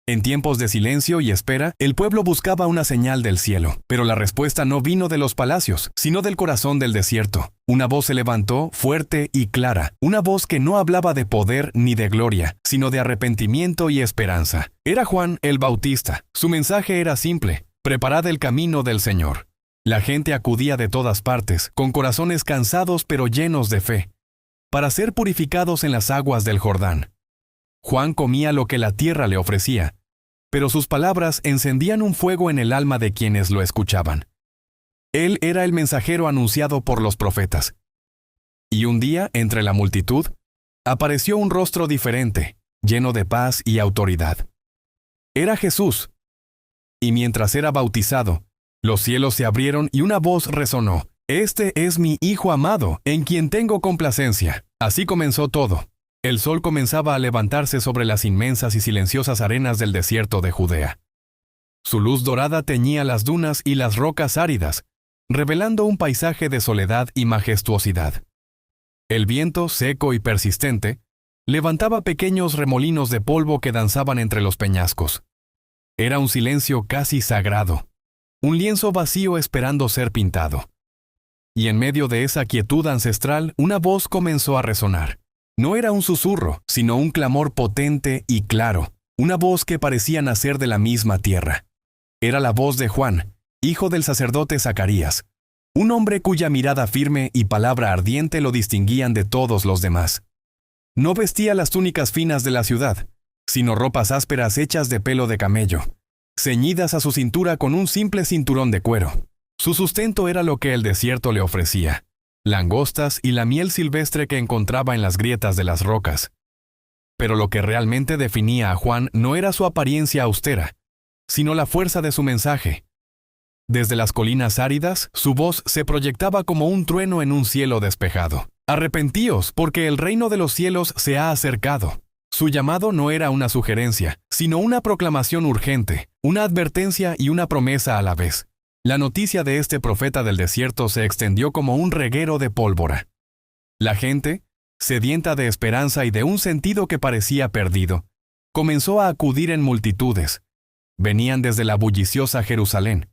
En tiempos de silencio y espera, el pueblo buscaba una señal del cielo, pero la respuesta no vino de los palacios, sino del corazón del desierto. Una voz se levantó, fuerte y clara, una voz que no hablaba de poder ni de gloria, sino de arrepentimiento y esperanza. Era Juan el Bautista. Su mensaje era simple: preparad el camino del Señor. La gente acudía de todas partes, con corazones cansados pero llenos de fe, para ser purificados en las aguas del Jordán. Juan comía lo que la tierra le ofrecía, pero sus palabras encendían un fuego en el alma de quienes lo escuchaban. Él era el mensajero anunciado por los profetas. Y un día, entre la multitud, apareció un rostro diferente, lleno de paz y autoridad. Era Jesús. Y mientras era bautizado, los cielos se abrieron y una voz resonó: «Este es mi Hijo amado, en quien tengo complacencia». Así comenzó todo. El sol comenzaba a levantarse sobre las inmensas y silenciosas arenas del desierto de Judea. Su luz dorada teñía las dunas y las rocas áridas, revelando un paisaje de soledad y majestuosidad. El viento, seco y persistente, levantaba pequeños remolinos de polvo que danzaban entre los peñascos. Era un silencio casi sagrado, un lienzo vacío esperando ser pintado. Y en medio de esa quietud ancestral, una voz comenzó a resonar. No era un susurro, sino un clamor potente y claro, una voz que parecía nacer de la misma tierra. Era la voz de Juan, hijo del sacerdote Zacarías, un hombre cuya mirada firme y palabra ardiente lo distinguían de todos los demás. No vestía las túnicas finas de la ciudad, sino ropas ásperas hechas de pelo de camello, ceñidas a su cintura con un simple cinturón de cuero. Su sustento era lo que el desierto le ofrecía: langostas y la miel silvestre que encontraba en las grietas de las rocas. Pero lo que realmente definía a Juan no era su apariencia austera, sino la fuerza de su mensaje. Desde las colinas áridas, su voz se proyectaba como un trueno en un cielo despejado. «Arrepentíos, porque el reino de los cielos se ha acercado». Su llamado no era una sugerencia, sino una proclamación urgente, una advertencia y una promesa a la vez. La noticia de este profeta del desierto se extendió como un reguero de pólvora. La gente, sedienta de esperanza y de un sentido que parecía perdido, comenzó a acudir en multitudes. Venían desde la bulliciosa Jerusalén,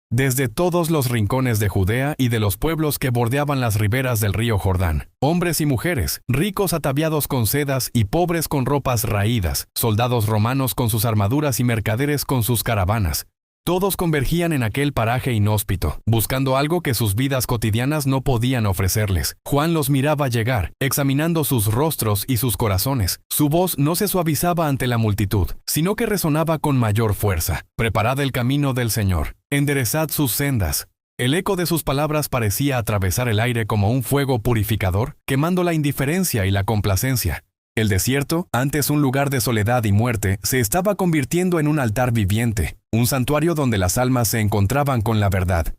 desde todos los rincones de Judea y de los pueblos que bordeaban las riberas del río Jordán. Hombres y mujeres, ricos ataviados con sedas y pobres con ropas raídas, soldados romanos con sus armaduras y mercaderes con sus caravanas. Todos convergían en aquel paraje inhóspito, buscando algo que sus vidas cotidianas no podían ofrecerles. Juan los miraba llegar, examinando sus rostros y sus corazones. Su voz no se suavizaba ante la multitud, sino que resonaba con mayor fuerza. «Preparad el camino del Señor, enderezad sus sendas». El eco de sus palabras parecía atravesar el aire como un fuego purificador, quemando la indiferencia y la complacencia. El desierto, antes un lugar de soledad y muerte, se estaba convirtiendo en un altar viviente, un santuario donde las almas se encontraban con la verdad.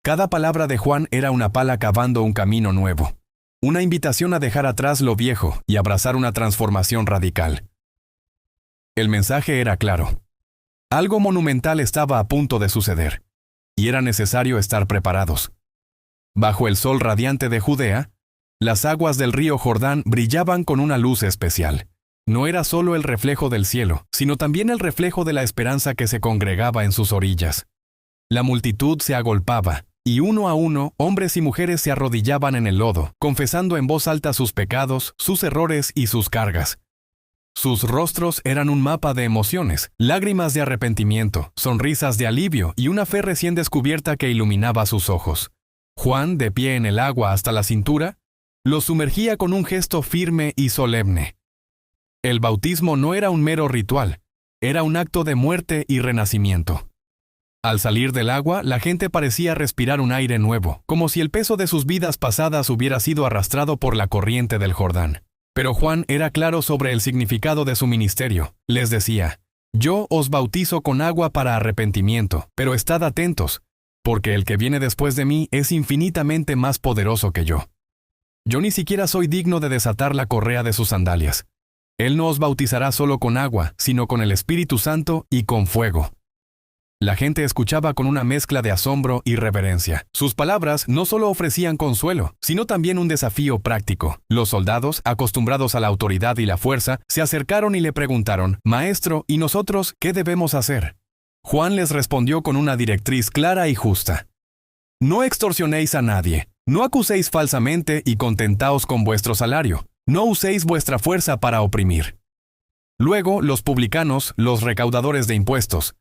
Cada palabra de Juan era una pala cavando un camino nuevo, una invitación a dejar atrás lo viejo y abrazar una transformación radical. El mensaje era claro. Algo monumental estaba a punto de suceder, y era necesario estar preparados. Bajo el sol radiante de Judea, las aguas del río Jordán brillaban con una luz especial. No era solo el reflejo del cielo, sino también el reflejo de la esperanza que se congregaba en sus orillas. La multitud se agolpaba, y uno a uno, hombres y mujeres se arrodillaban en el lodo, confesando en voz alta sus pecados, sus errores y sus cargas. Sus rostros eran un mapa de emociones, lágrimas de arrepentimiento, sonrisas de alivio y una fe recién descubierta que iluminaba sus ojos. Juan, de pie en el agua hasta la cintura, los sumergía con un gesto firme y solemne. El bautismo no era un mero ritual, era un acto de muerte y renacimiento. Al salir del agua, la gente parecía respirar un aire nuevo, como si el peso de sus vidas pasadas hubiera sido arrastrado por la corriente del Jordán. Pero Juan era claro sobre el significado de su ministerio. Les decía: «Yo os bautizo con agua para arrepentimiento, pero estad atentos, porque el que viene después de mí es infinitamente más poderoso que yo. Yo ni siquiera soy digno de desatar la correa de sus sandalias. Él no os bautizará solo con agua, sino con el Espíritu Santo y con fuego». La gente escuchaba con una mezcla de asombro y reverencia. Sus palabras no solo ofrecían consuelo, sino también un desafío práctico. Los soldados, acostumbrados a la autoridad y la fuerza, se acercaron y le preguntaron: «Maestro, ¿y nosotros qué debemos hacer?». Juan les respondió con una directriz clara y justa: «No extorsionéis a nadie, no acuséis falsamente y contentaos con vuestro salario, no uséis vuestra fuerza para oprimir». Luego, los publicanos, los recaudadores de impuestos,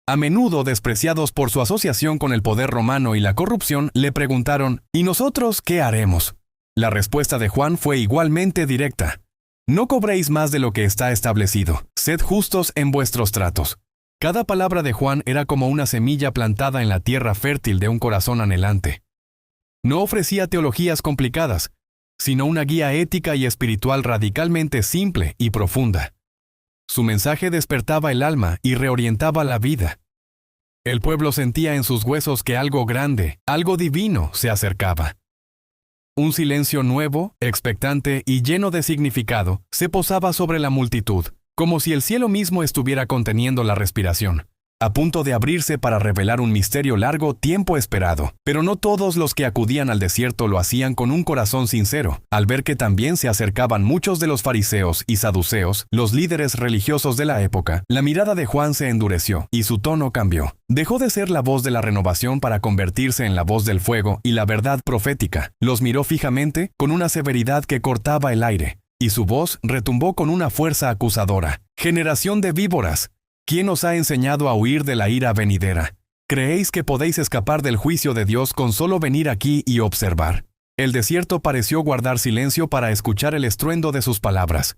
a menudo despreciados por su asociación con el poder romano y la corrupción, le preguntaron: «¿Y nosotros qué haremos?». La respuesta de Juan fue igualmente directa: «No cobréis más de lo que está establecido, sed justos en vuestros tratos». Cada palabra de Juan era como una semilla plantada en la tierra fértil de un corazón anhelante. No ofrecía teologías complicadas, sino una guía ética y espiritual radicalmente simple y profunda. Su mensaje despertaba el alma y reorientaba la vida. El pueblo sentía en sus huesos que algo grande, algo divino, se acercaba. Un silencio nuevo, expectante y lleno de significado se posaba sobre la multitud, como si el cielo mismo estuviera conteniendo la respiración, a punto de abrirse para revelar un misterio largo tiempo esperado. Pero no todos los que acudían al desierto lo hacían con un corazón sincero. Al ver que también se acercaban muchos de los fariseos y saduceos, los líderes religiosos de la época, la mirada de Juan se endureció y su tono cambió. Dejó de ser la voz de la renovación para convertirse en la voz del fuego y la verdad profética. Los miró fijamente con una severidad que cortaba el aire, y su voz retumbó con una fuerza acusadora: «Generación de víboras, ¿quién os ha enseñado a huir de la ira venidera? ¿Creéis que podéis escapar del juicio de Dios con solo venir aquí y observar?». El desierto pareció guardar silencio para escuchar el estruendo de sus palabras.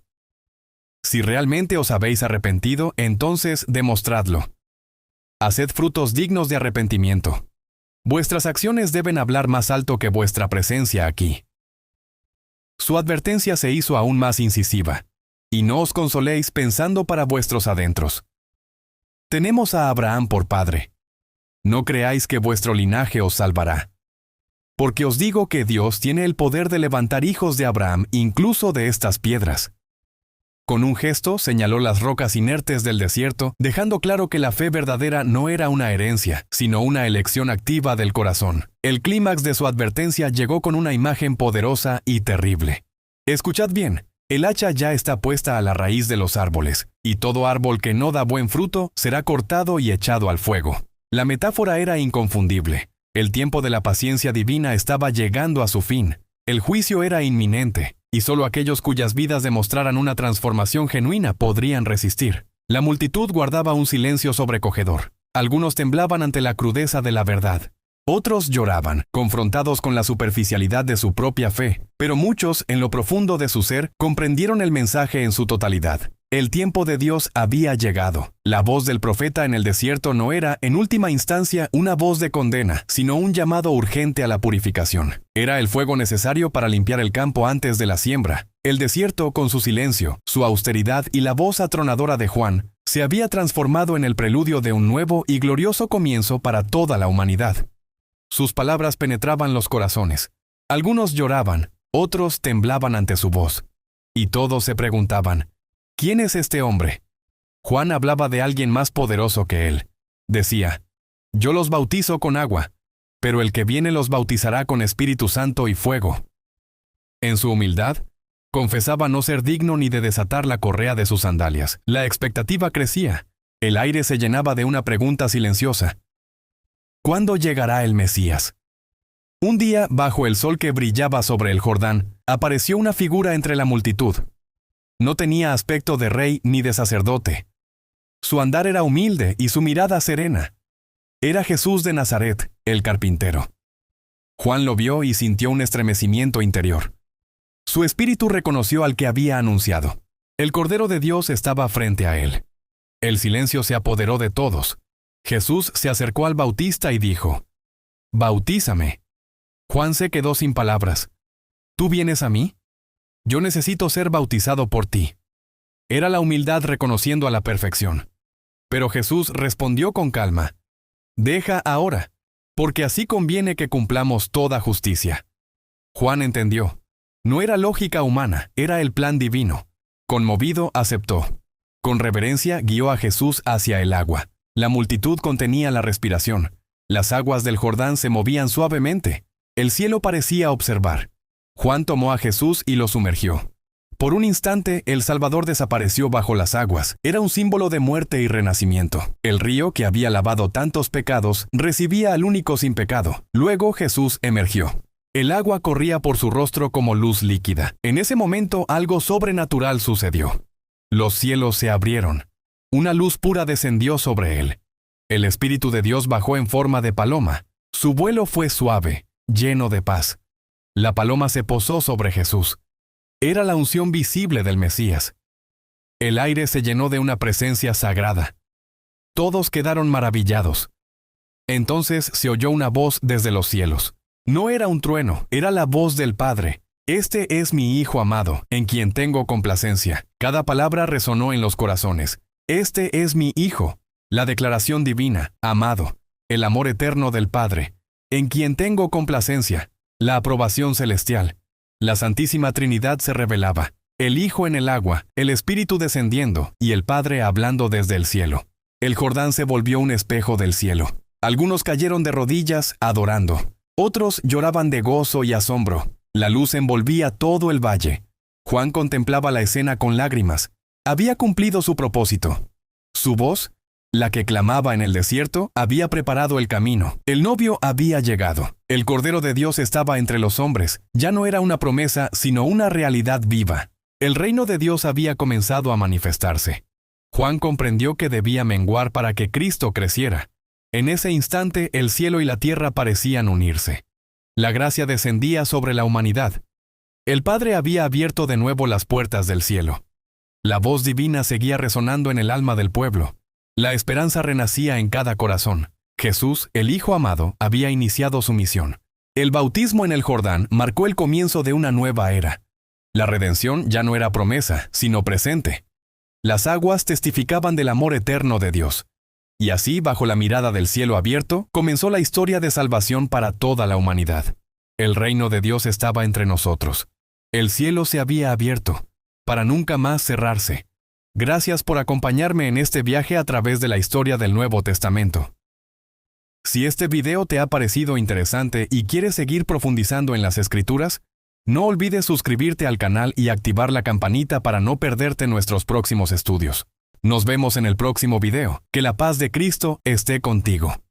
«Si realmente os habéis arrepentido, entonces demostradlo. Haced frutos dignos de arrepentimiento. Vuestras acciones deben hablar más alto que vuestra presencia aquí». Su advertencia se hizo aún más incisiva: «Y no os consoléis pensando para vuestros adentros: tenemos a Abraham por padre. No creáis que vuestro linaje os salvará. Porque os digo que Dios tiene el poder de levantar hijos de Abraham incluso de estas piedras». Con un gesto señaló las rocas inertes del desierto, dejando claro que la fe verdadera no era una herencia, sino una elección activa del corazón. El clímax de su advertencia llegó con una imagen poderosa y terrible. Escuchad bien. El hacha ya está puesta a la raíz de los árboles, y todo árbol que no da buen fruto será cortado y echado al fuego. La metáfora era inconfundible. El tiempo de la paciencia divina estaba llegando a su fin. El juicio era inminente, y solo aquellos cuyas vidas demostraran una transformación genuina podrían resistir. La multitud guardaba un silencio sobrecogedor. Algunos temblaban ante la crudeza de la verdad. Otros lloraban, confrontados con la superficialidad de su propia fe, pero muchos, en lo profundo de su ser, comprendieron el mensaje en su totalidad. El tiempo de Dios había llegado. La voz del profeta en el desierto no era, en última instancia, una voz de condena, sino un llamado urgente a la purificación. Era el fuego necesario para limpiar el campo antes de la siembra. El desierto, con su silencio, su austeridad y la voz atronadora de Juan, se había transformado en el preludio de un nuevo y glorioso comienzo para toda la humanidad. Sus palabras penetraban los corazones. Algunos lloraban, otros temblaban ante su voz. Y todos se preguntaban: ¿quién es este hombre? Juan hablaba de alguien más poderoso que él. Decía: «Yo los bautizo con agua, pero el que viene los bautizará con Espíritu Santo y fuego». En su humildad, confesaba no ser digno ni de desatar la correa de sus sandalias. La expectativa crecía. El aire se llenaba de una pregunta silenciosa: ¿cuándo llegará el Mesías? Un día, bajo el sol que brillaba sobre el Jordán, apareció una figura entre la multitud. No tenía aspecto de rey ni de sacerdote. Su andar era humilde y su mirada serena. Era Jesús de Nazaret, el carpintero. Juan lo vio y sintió un estremecimiento interior. Su espíritu reconoció al que había anunciado. El Cordero de Dios estaba frente a él. El silencio se apoderó de todos. Jesús se acercó al Bautista y dijo: «Bautízame». Juan se quedó sin palabras. «¿Tú vienes a mí? Yo necesito ser bautizado por ti». Era la humildad reconociendo a la perfección. Pero Jesús respondió con calma: «Deja ahora, porque así conviene que cumplamos toda justicia». Juan entendió. No era lógica humana, era el plan divino. Conmovido, aceptó. Con reverencia guió a Jesús hacia el agua. La multitud contenía la respiración. Las aguas del Jordán se movían suavemente. El cielo parecía observar. Juan tomó a Jesús y lo sumergió. Por un instante, el Salvador desapareció bajo las aguas. Era un símbolo de muerte y renacimiento. El río, que había lavado tantos pecados, recibía al único sin pecado. Luego Jesús emergió. El agua corría por su rostro como luz líquida. En ese momento, algo sobrenatural sucedió. Los cielos se abrieron. Una luz pura descendió sobre él. El Espíritu de Dios bajó en forma de paloma. Su vuelo fue suave, lleno de paz. La paloma se posó sobre Jesús. Era la unción visible del Mesías. El aire se llenó de una presencia sagrada. Todos quedaron maravillados. Entonces se oyó una voz desde los cielos. No era un trueno, era la voz del Padre. Este es mi Hijo amado, en quien tengo complacencia. Cada palabra resonó en los corazones. Este es mi Hijo. La declaración divina, amado. El amor eterno del Padre, en quien tengo complacencia. La aprobación celestial. La Santísima Trinidad se revelaba. El Hijo en el agua, el Espíritu descendiendo, y el Padre hablando desde el cielo. El Jordán se volvió un espejo del cielo. Algunos cayeron de rodillas, adorando. Otros lloraban de gozo y asombro. La luz envolvía todo el valle. Juan contemplaba la escena con lágrimas. Había cumplido su propósito. Su voz, la que clamaba en el desierto, había preparado el camino. El novio había llegado. El Cordero de Dios estaba entre los hombres. Ya no era una promesa, sino una realidad viva. El reino de Dios había comenzado a manifestarse. Juan comprendió que debía menguar para que Cristo creciera. En ese instante, el cielo y la tierra parecían unirse. La gracia descendía sobre la humanidad. El Padre había abierto de nuevo las puertas del cielo. La voz divina seguía resonando en el alma del pueblo. La esperanza renacía en cada corazón. Jesús, el Hijo amado, había iniciado su misión. El bautismo en el Jordán marcó el comienzo de una nueva era. La redención ya no era promesa, sino presente. Las aguas testificaban del amor eterno de Dios. Y así, bajo la mirada del cielo abierto, comenzó la historia de salvación para toda la humanidad. El reino de Dios estaba entre nosotros. El cielo se había abierto, para nunca más cerrarse. Gracias por acompañarme en este viaje a través de la historia del Nuevo Testamento. Si este video te ha parecido interesante y quieres seguir profundizando en las Escrituras, no olvides suscribirte al canal y activar la campanita para no perderte nuestros próximos estudios. Nos vemos en el próximo video. Que la paz de Cristo esté contigo.